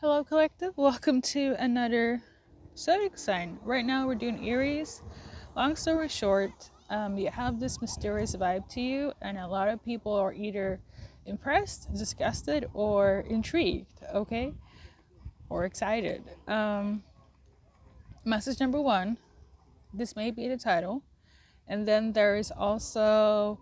Hello, collective. Welcome to another zodiac sign. Right now, we're doing Aries. Long story short, you have this mysterious vibe to you, and a lot of people are either impressed, disgusted, or intrigued, okay, or excited. Message number one, this may be the title. And then there is also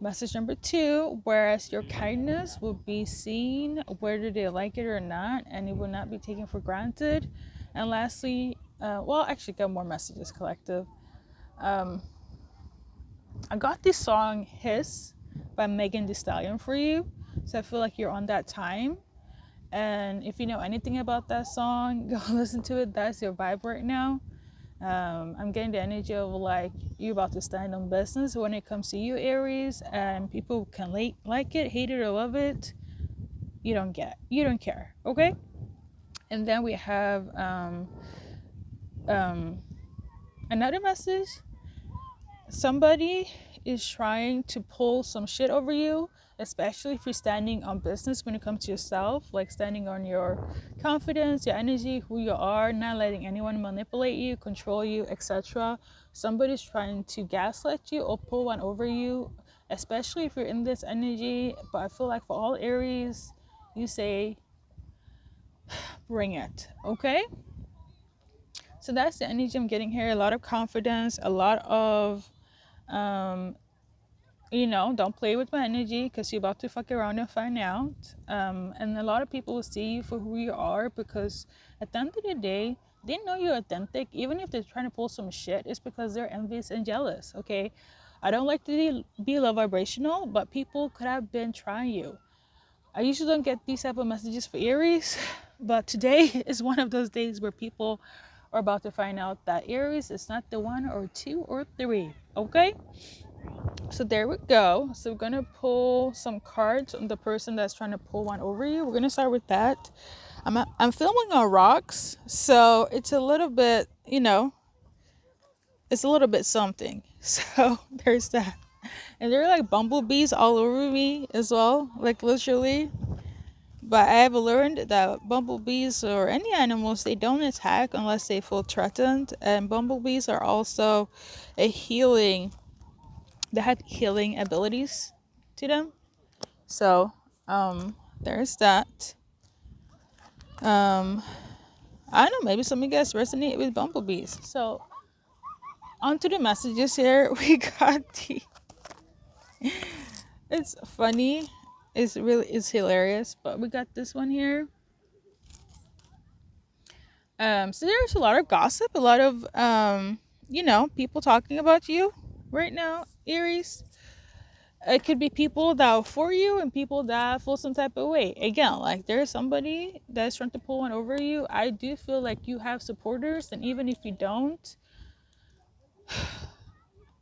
message number two, whereas your kindness will be seen whether they like it or not, and it will not be taken for granted. And lastly, actually, got more messages, collective. Um, I got this song "His" by Megan Thee Stallion for you, so I feel like you're on that time. And if you know anything about that song, go listen to it. That's your vibe right now. I'm getting the energy of like you about to stand on business when it comes to you, Aries, and people can like it, hate it, or love it. You don't care, okay? And then we have um, another message. Somebody is trying to pull some shit over you, especially if you're standing on business when it comes to yourself, like standing on your confidence, your energy, who you are, not letting anyone manipulate you, control you, etc. Somebody's trying to gaslight you or pull one over you, especially if you're in this energy. But I feel like for all Aries, you say, bring it, okay? So that's the energy I'm getting here. A lot of confidence, a lot of um, don't play with my energy because you're about to fuck around and find out. And a lot of people will see you for who you are because at the end of the day, they know you're authentic. Even if they're trying to pull some shit, it's because they're envious and jealous, okay? I don't like to be low vibrational, but people could have been trying you. I usually don't get these type of messages for Aries, but today is one of those days where people are about to find out that Aries is not the one or two or three, okay? So there we go. So we're gonna pull some cards on the person that's trying to pull one over you. We're gonna start with that. I'm filming on rocks, so it's a little bit, it's a little bit something. So there's that. And there are like bumblebees all over me as well, like literally. But I have learned that bumblebees or any animals, they don't attack unless they feel threatened. And bumblebees are also a healing, they have healing abilities to them. So, there's that. Um, I don't know, maybe some of you guys resonate with bumblebees. So, on to the messages here. We got the. It's funny. It's hilarious. But we got this one here. So there's a lot of gossip, a lot of people talking about you right now, Aries. It could be people that are for you and people that feel some type of way. Again, like there's somebody that's trying to pull one over you. I do feel like you have supporters, and even if you don't,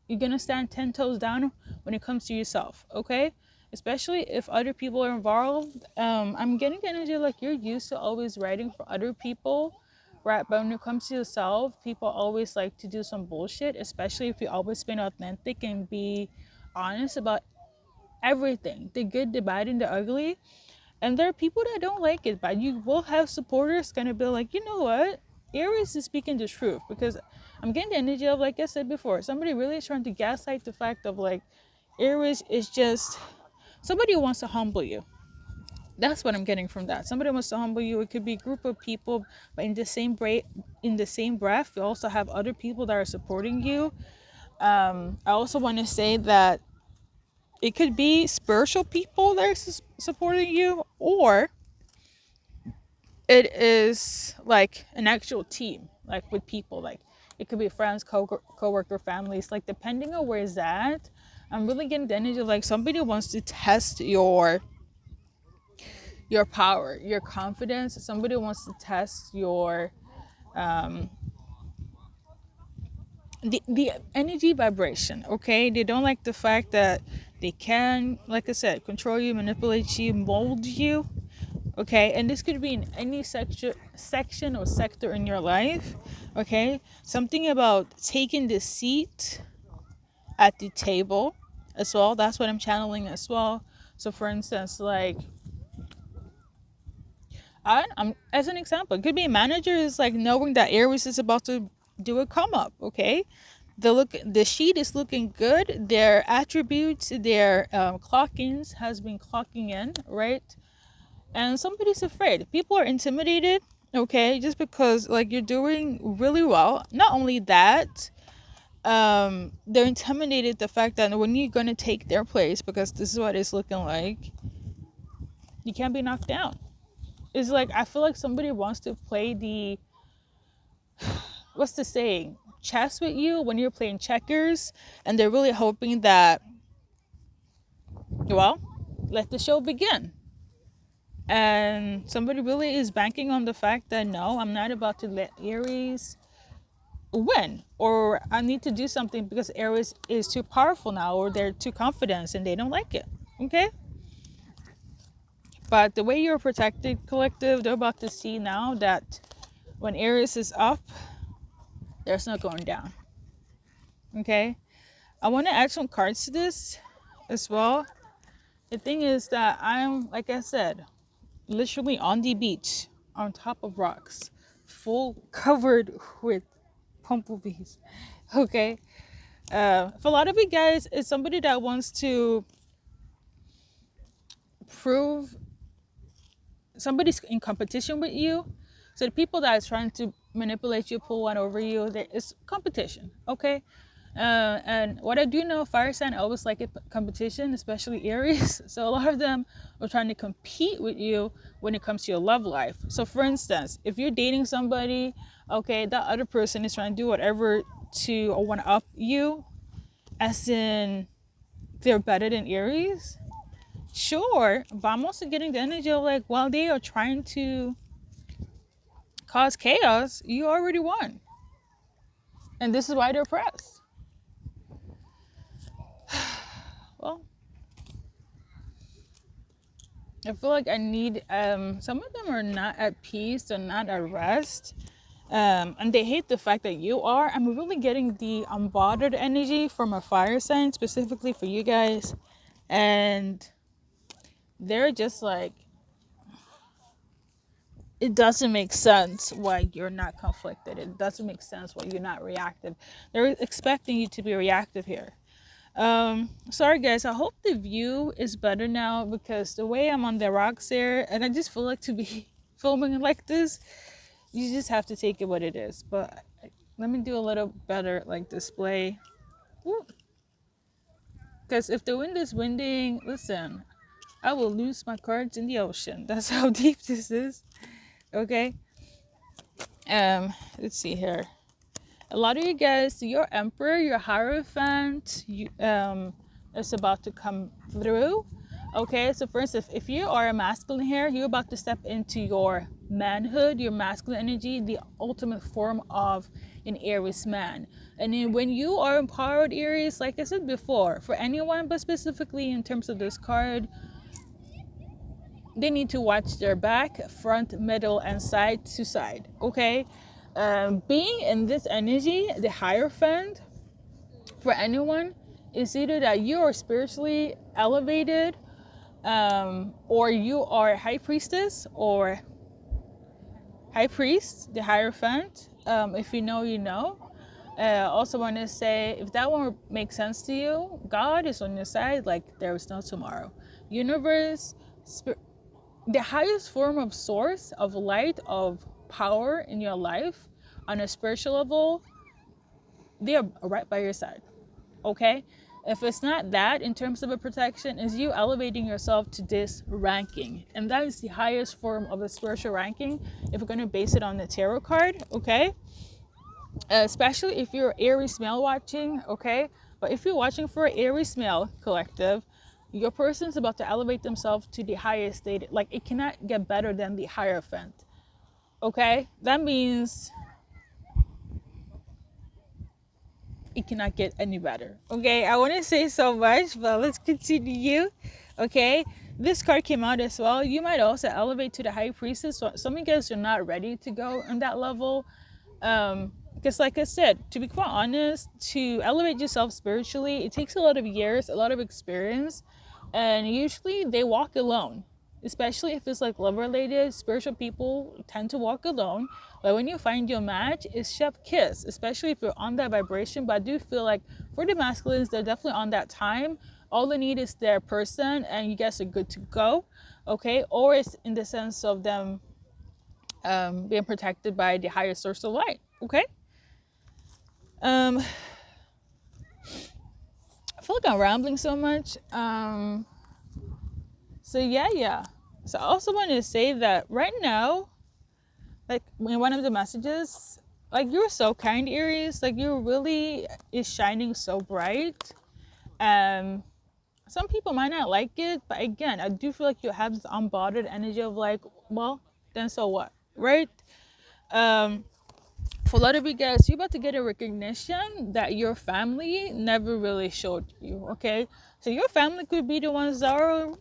you're gonna stand 10 toes down when it comes to yourself, okay? Especially if other people are involved. I'm getting the energy like you're used to always writing for other people, right? But when it comes to yourself, people always like to do some bullshit, especially if you always been authentic and be honest about everything, the good, the bad, and the ugly. And there are people that don't like it, but you will have supporters gonna be like, you know what? Aries is speaking the truth because I'm getting the energy of, like I said before, somebody really is trying to gaslight the fact of like Aries is just somebody who wants to humble you. That's what I'm getting from that. Somebody wants to humble you. It could be a group of people, but in the same breath, you also have other people that are supporting you. I also want to say that it could be spiritual people that are supporting you, or it is like an actual team, like with people, like it could be friends, co-worker, families, like depending on where it's at. I'm really getting the energy of like somebody wants to test your power, your confidence. Somebody wants to test your the energy vibration, okay? They don't like the fact that they can, like I said, control you, manipulate you, mold you, okay? And this could be in any section or sector in your life, okay? Something about taking the seat at the table as well. That's what I'm channeling as well. So for instance, like I'm as an example, it could be a manager is like knowing that Aries is about to do a come up. Okay, the sheet is looking good. Their attributes, their clockings has been clocking in, right? And somebody's afraid. People are intimidated. Okay, just because like you're doing really well. Not only that, they're intimidated the fact that when you're gonna take their place, because this is what it's looking like, you can't be knocked down. It's like I feel like somebody wants to play the what's the saying, chess with you when you're playing checkers, and they're really hoping that, well, let the show begin. And somebody really is banking on the fact that no, I'm not about to let Aries win, or I need to do something because Aries is too powerful now, or they're too confident and they don't like it. Okay, but the way you're protected, collective, they're about to see now that when Aries is up, there's no going down. Okay, I want to add some cards to this as well. The thing is that I'm, like I said, literally on the beach, on top of rocks, full covered with bumblebees. Okay, for a lot of you guys, it's somebody that wants to prove somebody's in competition with you. So the people that is trying to manipulate you, pull one over you, there is competition. Okay, and what I do know, fire sign always like a competition, especially Aries. So a lot of them are trying to compete with you when it comes to your love life. So for instance, if you're dating somebody, okay, that other person is trying to do whatever to or want to up you, as in they're better than Aries. Sure, but I'm also getting the energy of like, while they are trying to cause chaos, you already won. And this is why they're pressed. Well, I feel like I need, some of them are not at peace, they're not at rest. And they hate the fact that you are. I'm really getting the unbothered energy from a fire sign, specifically for you guys. And they're just like, it doesn't make sense why you're not conflicted. It doesn't make sense why you're not reactive. They're expecting you to be reactive here. Sorry guys, I hope the view is better now, because the way I'm on the rocks there, and I just feel like to be filming like this, you just have to take it what it is. But let me do a little better like display. Because if the wind is winding, listen, I will lose my cards in the ocean. That's how deep this is. Okay, let's see here. A lot of you guys, your emperor, your hierophant, is about to come through. Okay, so for instance, if you are a masculine here, you're about to step into your manhood, your masculine energy, the ultimate form of an Aries man. And then when you are empowered Aries, like I said before, for anyone, but specifically in terms of this card, they need to watch their back, front, middle, and side to side. Okay, being in this energy, the Hierophant, for anyone, is either that you are spiritually elevated, or you are high priestess or high priest, the Hierophant. If you know, you know. Also want to say, if that one makes sense to you, God is on your side like there is no tomorrow. Universe, the highest form of source of light, of power in your life on a spiritual level, they are right by your side. Okay, if it's not that, in terms of a protection, is you elevating yourself to this ranking, and that is the highest form of a spiritual ranking if we're going to base it on the tarot card. Okay, especially if you're Aries male watching. Okay, but if you're watching for Aries male collective, your person's about to elevate themselves to the highest state. Like, it cannot get better than the Hierophant. Okay, that means it cannot get any better. Okay, I want to say so much, but let's continue. Okay, this card came out as well. You might also elevate to the High Priestess. So some of you guys are not ready to go on that level, because like I said, to be quite honest, to elevate yourself spiritually, it takes a lot of years, a lot of experience, and usually they walk alone. especially if it's like love related. Spiritual people tend to walk alone, but when you find your match, it's chef kiss, especially if you're on that vibration. But I do feel like for the masculines, they're definitely on that time. All they need is their person and you guys are good to go. Okay, or it's in the sense of them being protected by the higher source of light. Okay. I feel like I'm rambling so much. So yeah. So I also want to say that right now, like in one of the messages, like you're so kind, Aries. Like you really is shining so bright. Some people might not like it, but again, I do feel like you have this unbothered energy of like, well, then so what, right? For a lot of you guys, you're about to get a recognition that your family never really showed you. Okay, so your family could be the ones that are,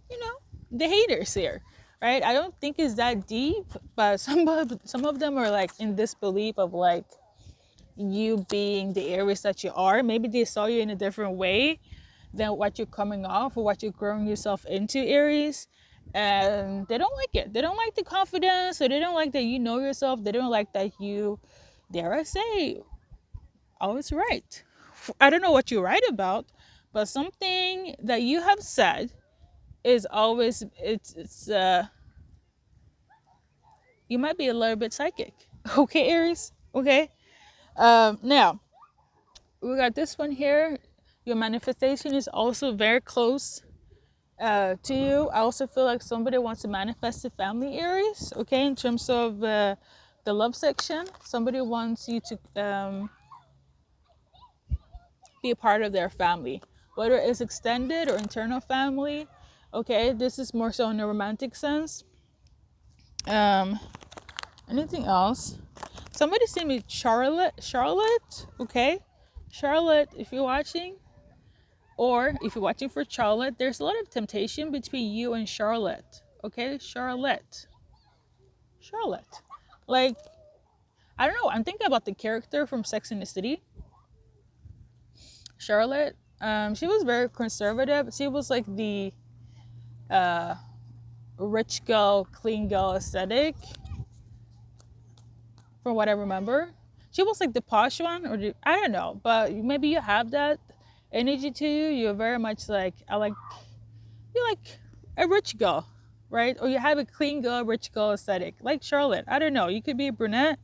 the haters here, right? I don't think it's that deep, but some of them are like in disbelief of like you being the Aries that you are. Maybe they saw you in a different way than what you're coming off or what you're growing yourself into, Aries. And they don't like it. They don't like the confidence, or they don't like that you know yourself. They don't like that you, dare I say, always right. I don't know what you write about, but something that you have said is always, you might be a little bit psychic. Okay, Aries? Okay. Now, we got this one here. Your manifestation is also very close to you. I also feel like somebody wants to manifest a family, Aries. Okay, in terms of the love section, somebody wants you to be a part of their family, whether it's extended or internal family. Okay, this is more so in a romantic sense. Anything else? Somebody sent me Charlotte. Okay, Charlotte, if you're watching, or if you're watching for Charlotte, there's a lot of temptation between you and Charlotte. Okay, Charlotte. Like, I don't know. I'm thinking about the character from Sex and the City. Charlotte. She was very conservative. She was like the rich girl, clean girl aesthetic, from what I remember. She was like the posh one, or I don't know, but maybe you have that energy to you. You're very much like, you're like a rich girl, right? Or you have a clean girl, rich girl aesthetic, like Charlotte. I don't know. You could be a brunette.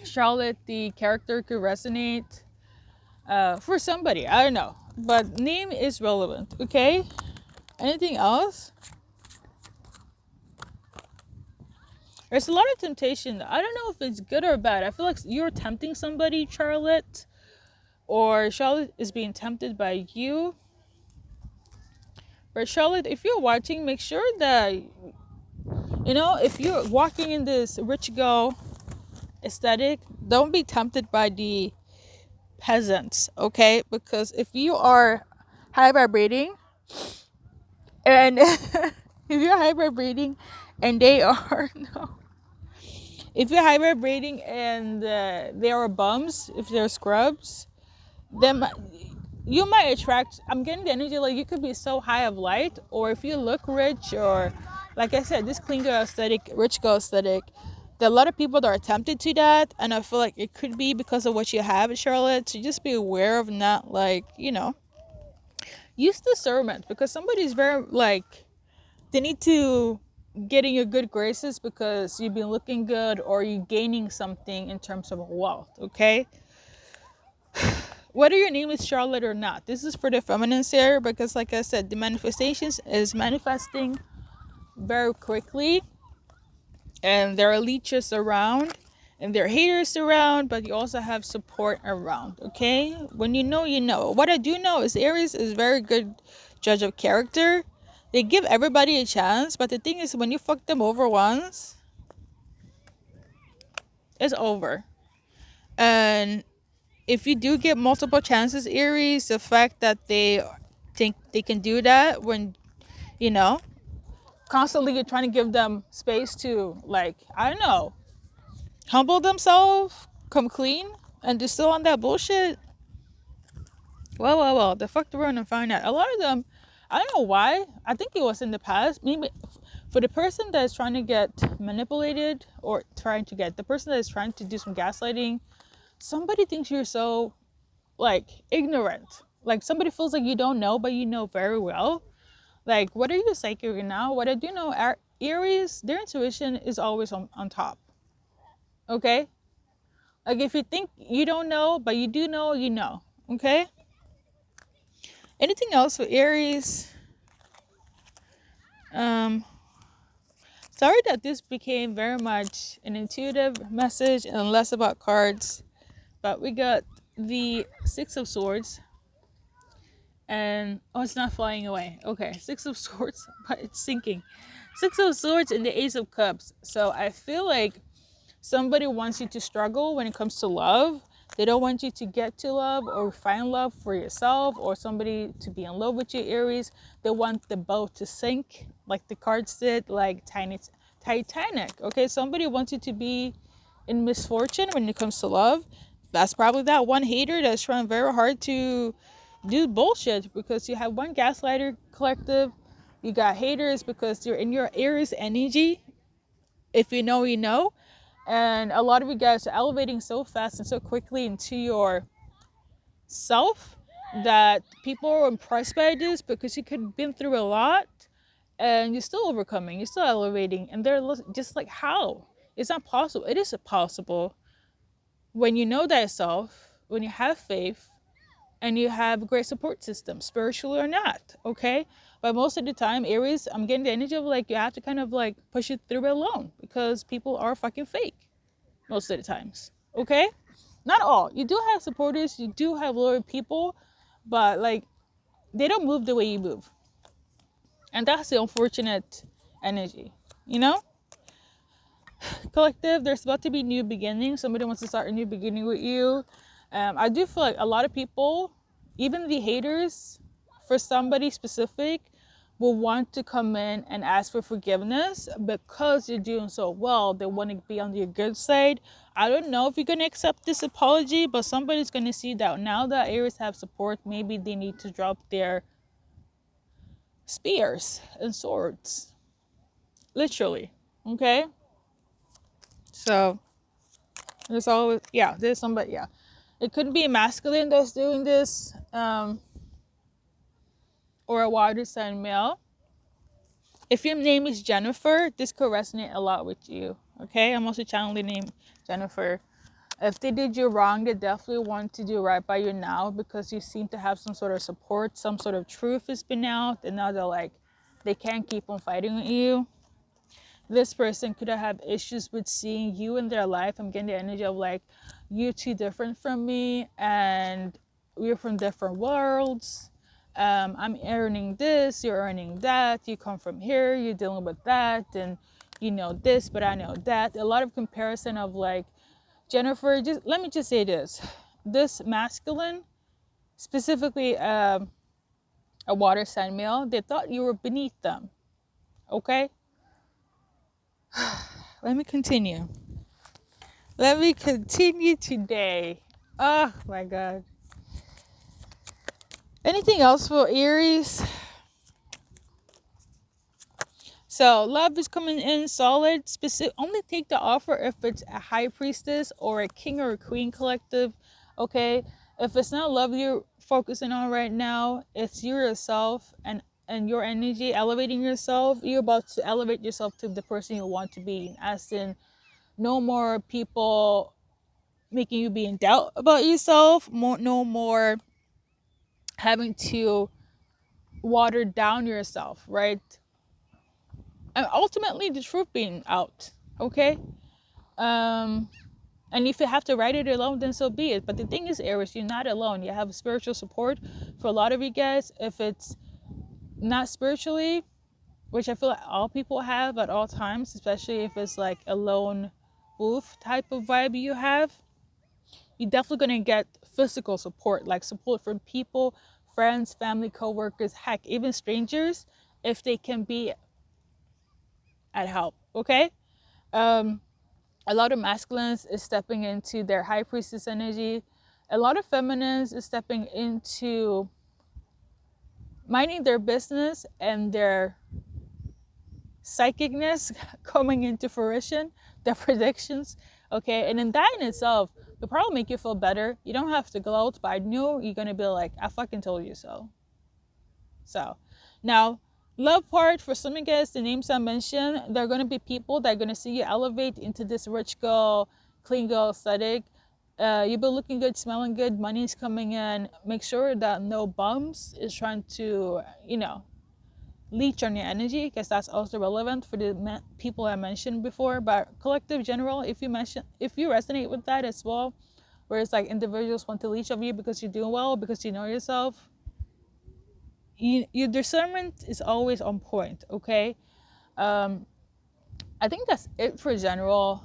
Charlotte, the character could resonate for somebody. I don't know, but name is relevant. Okay. Anything else? There's a lot of temptation. I don't know if it's good or bad. I feel like you're tempting somebody, Charlotte, or Charlotte is being tempted by you. But Charlotte, if you're watching, make sure that, if you're walking in this rich girl aesthetic, don't be tempted by the peasants, okay? Because if you are high vibrating, and if you're high vibrating and they are, no. If you're high vibrating and they are bums, if they're scrubs, then you might attract, I'm getting the energy like you could be so high of light, or if you look rich, or like I said, this clean girl aesthetic, rich girl aesthetic, there are a lot of people that are tempted to that, and I feel like it could be because of what you have, Charlotte. So just be aware of not use discernment, because somebody's very like, they need to get in your good graces because you've been looking good, or you gaining something in terms of wealth. Okay, whether your name is Charlotte or not, this is for the feminines here, because like I said, the manifestations is manifesting very quickly, and there are leeches around and there are haters around, but you also have support around. Okay, when you know. What I do know is Aries is very good judge of character. They give everybody a chance, but the thing is, when you fuck them over once, it's over. And if you do get multiple chances, Aries, the fact that they think they can do that when, constantly you're trying to give them space to, like, I don't know, humble themselves, come clean, and they're still on that bullshit. Well, the fuck around and find out. A lot of them, I don't know why. I think it was in the past. Maybe for the person that is trying to get manipulated, or trying to get the person that is trying to do some gaslighting, somebody thinks you're so like ignorant. Like somebody feels like you don't know, but you know very well. Like, what are you psychic now? What I do know, Aries, their intuition is always on top. Okay? Like, if you think you don't know, but you do know, you know. Okay? Anything else with Aries? Sorry that this became very much an intuitive message and less about cards. But we got the Six of Swords. And, oh, it's not flying away. Okay, Six of Swords, but it's sinking. Six of Swords and the Ace of Cups. So I feel like somebody wants you to struggle when it comes to love. They don't want you to get to love or find love for yourself, or somebody to be in love with you, Aries. They want the boat to sink, like the cards did, like Titanic. Okay, somebody wants you to be in misfortune when it comes to love. That's probably that one hater that's trying very hard to do bullshit, because you have one gaslighter collective. You got haters because you're in your Aries energy. If you know, you know. And a lot of you guys are elevating so fast and so quickly into your self that people are impressed by this, because you could have been through a lot and you're still overcoming, you're still elevating. And they're just like, how? It's not possible. It is possible when you know thyself, when you have faith, and you have a great support system, spiritual or not, okay? But most of the time, Aries, I'm getting the energy of like, you have to kind of like push it through alone, because people are fucking fake most of the times, okay? Not all. You do have supporters, you do have loyal people, but like, they don't move the way you move. And that's the unfortunate energy, you know? Collective, there's about to be new beginnings. Somebody wants to start a new beginning with you. I do feel like a lot of people, even the haters, for somebody specific, will want to come in and ask for forgiveness because you're doing so well. They want to be on your good side. I don't know if you're going to accept this apology, but somebody's going to see that now that Aries have support, maybe they need to drop their spears and swords. Literally. Okay? So there's always, yeah, there's somebody, yeah. It could be a masculine that's doing this, or a water sign male. If your name is Jennifer, this could resonate a lot with you. Okay, I'm also channeling the name Jennifer. If they did you wrong, they definitely want to do right by you now, because you seem to have some sort of support, some sort of truth has been out, and now they're like, they can't keep on fighting with you. This person could have issues with seeing you in their life. I'm getting the energy of like, you're too different from me, and we're from different worlds. I'm earning this, you're earning that. You come from here, you're dealing with that, and you know this, but I know that. A lot of comparison of like, Jennifer, just let me just say this masculine, specifically a water sign male, they thought you were beneath them. Okay, let me continue. Let me continue today. Oh my God. Anything else for Aries? So love is coming in solid. Only take the offer if it's a high priestess or a king or a queen collective. Okay. If it's not love you're focusing on right now, it's you yourself and your energy, elevating yourself. You're about to elevate yourself to the person you want to be. As in, no more people making you be in doubt about yourself. No more having to water down yourself, right? And ultimately the truth being out, okay? And if you have to write it alone, then so be it. But the thing is, Aries, you're not alone. You have spiritual support. For a lot of you guys, if it's not spiritually, which I feel like all people have at all times, especially if it's like a lone wolf type of vibe you have, you're definitely going to get physical support, like support from people, friends, family, co-workers, heck, even strangers, if they can be at help, okay? A lot of masculines is stepping into their high priestess energy. A lot of feminines is stepping into minding their business and their psychicness coming into fruition, their predictions, okay? And then that in itself will probably make you feel better. You don't have to gloat, but I know you're going to be like, I fucking told you so. So, now, love part, for some of you guys, the names I mentioned, there are going to be people that are going to see you elevate into this rich girl, clean girl aesthetic. You've been looking good, smelling good, money's coming in. Make sure that no bums is trying to, leech on your energy, because that's also relevant for the people I mentioned before. But collective general, if you resonate with that as well, where it's like individuals want to leech on you because you're doing well, because you know yourself, your discernment is always on point. Okay, I think that's it for general.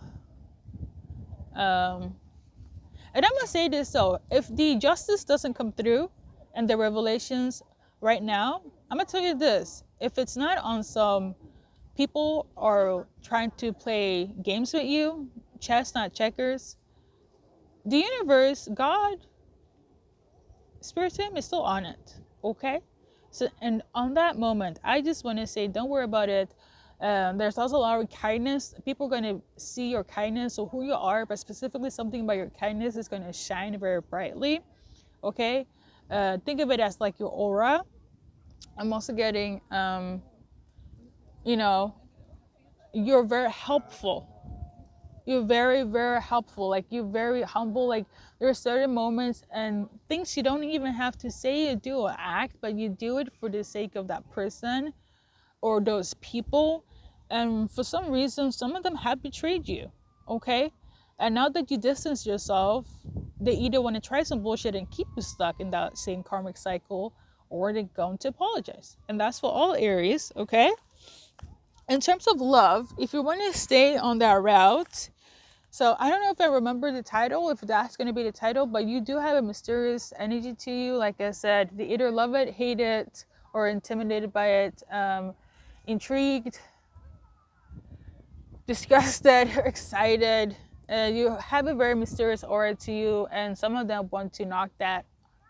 And I'm gonna say this though, if the justice doesn't come through and the revelations right now, I'm gonna tell you this: if it's not on some people are trying to play games with you, chess not checkers, the universe, God, spirit team is still on it. Okay, so and on that moment, I just want to say, don't worry about it. There's also a lot of kindness. People are going to see your kindness or who you are, but specifically something about your kindness is going to shine very brightly. Okay, think of it as like your aura. I'm also getting, you're very helpful. You're very, very helpful. Like, you're very humble. Like, there are certain moments and things you don't even have to say or do or act, but you do it for the sake of that person or those people. And for some reason, some of them have betrayed you. Okay, and now that you distance yourself, they either want to try some bullshit and keep you stuck in that same karmic cycle, or they're going to apologize. And that's for all Aries. Okay, in terms of love, if you want to stay on that route, so I don't know if I remember the title, if that's going to be the title, but you do have a mysterious energy to you. Like I said, they either love it, hate it, or intimidated by it, intrigued, disgusted, excited. You have a very mysterious aura to you, and some of them want to knock that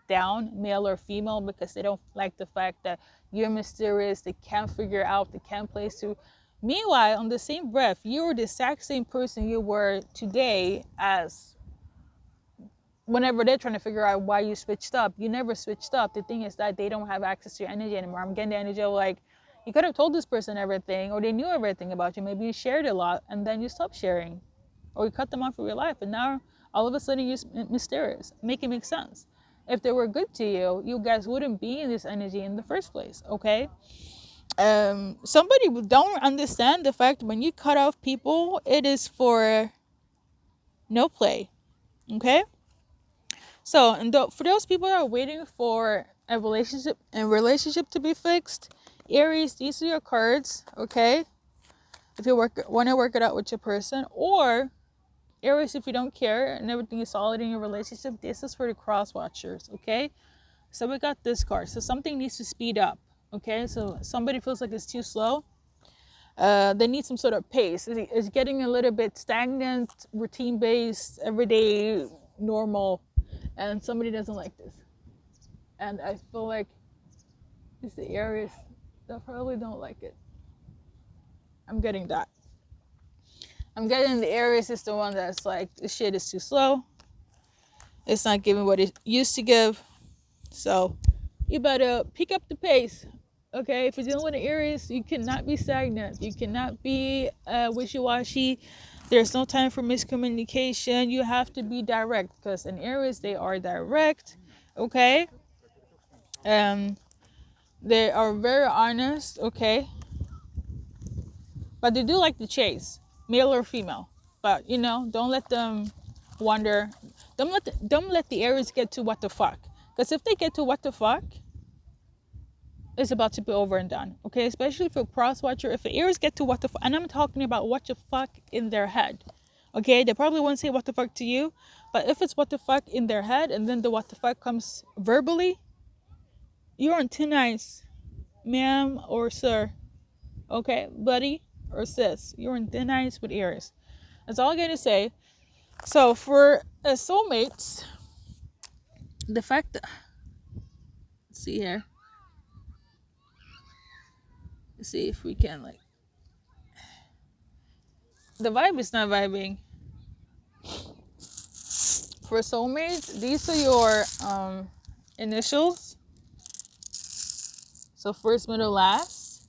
down, male or female, because they don't like the fact that you're mysterious. They can't figure out, they can't place you. Meanwhile, on the same breath, you're the exact same person you were today as whenever they're trying to figure out why you switched up. You never switched up. The thing is that they don't have access to your energy anymore. I'm getting the energy of like, you could have told this person everything, or they knew everything about you. Maybe you shared a lot and then you stopped sharing, or you cut them off of your life, and now all of a sudden you're mysterious. Make it make sense. If they were good to you, you guys wouldn't be in this energy in the first place. Okay, somebody don't understand the fact when you cut off people, it is for no play. Okay, so and for those people that are waiting for a relationship to be fixed, Aries, these are your cards. Okay, if you want to work it out with your person, or Aries, if you don't care and everything is solid in your relationship, this is for the cross watchers. Okay, so we got this card. So something needs to speed up. Okay, so somebody feels like it's too slow. They need some sort of pace. It's getting a little bit stagnant, routine-based, everyday, normal, and somebody doesn't like this. And I feel like it's the Aries that probably don't like it. I'm getting that. I'm getting the Aries is the one that's like, the shit is too slow. It's not giving what it used to give. So you better pick up the pace. Okay, if you're dealing with an Aries, you cannot be stagnant. You cannot be wishy-washy. There's no time for miscommunication. You have to be direct, because in Aries, they are direct. Okay? They are very honest. Okay? But they do like to chase, male or female. But, don't let them wonder. Don't let the Aries get to what the fuck. Because if they get to what the fuck, it's about to be over and done. Okay, especially for cross watcher. If the Aries get to what the fuck, and I'm talking about what the fuck in their head. Okay, they probably won't say what the fuck to you, but if it's what the fuck in their head, and then the what the fuck comes verbally, you're on thin ice, ma'am or sir. Okay, buddy or sis, you're on thin ice with Aries. That's all I gotta say. So for soulmates, the fact that, let's see here. Let's see if we can like. The vibe is not vibing. For soulmates, these are your initials. So first, middle, last.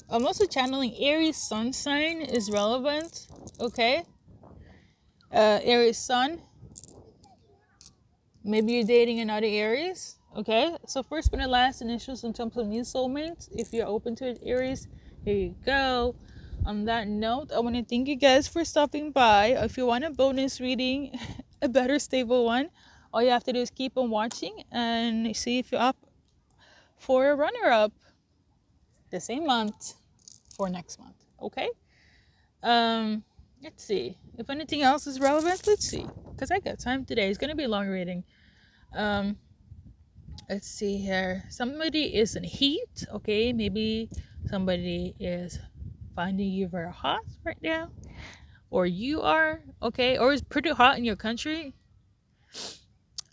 I'm also channeling Aries sun sign is relevant. Okay. Aries sun. Maybe you're dating another Aries. Okay. So first, middle, last initials in terms of new soulmates. If you're open to it, Aries, here you go. On that note, I want to thank you guys for stopping by. If you want a bonus reading, a better stable one, all you have to do is keep on watching and see if you're up for a runner-up the same month for next month. Okay. Let's see if anything else is relevant. Let's see, because I got time today. It's gonna be a long reading. Let's see here. Somebody is in heat. Okay, maybe somebody is finding you very hot right now, or you are. Okay, or it's pretty hot in your country.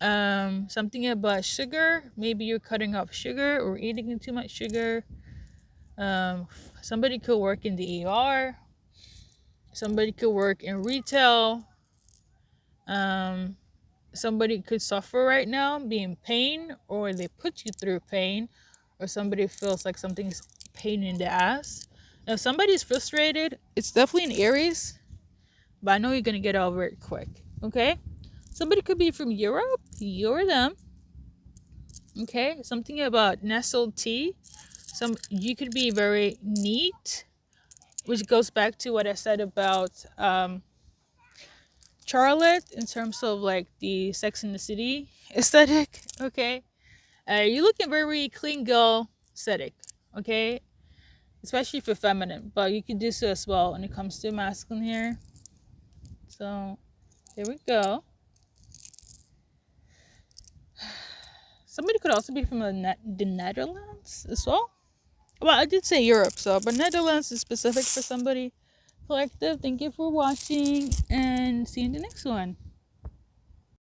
Something about sugar. Maybe you're cutting off sugar or eating too much sugar. Somebody could work in the ER. Somebody could work in retail. Somebody could suffer right now, be in pain, or they put you through pain, or somebody feels like something's pain in the ass. Now, if somebody's frustrated, it's definitely an Aries, but I know you're gonna get over it quick. Okay? Somebody could be from Europe, you or them. Okay, something about nestled tea. You could be very neat, which goes back to what I said about Charlotte in terms of like the Sex in the City aesthetic. Okay, you're looking very clean girl aesthetic. Okay, especially for feminine, but you can do so as well when it comes to masculine here. So there we go. Somebody could also be from the Netherlands as well. Well, I did say Europe, so but Netherlands is specific for somebody. Collective, thank you for watching and see you in the next one.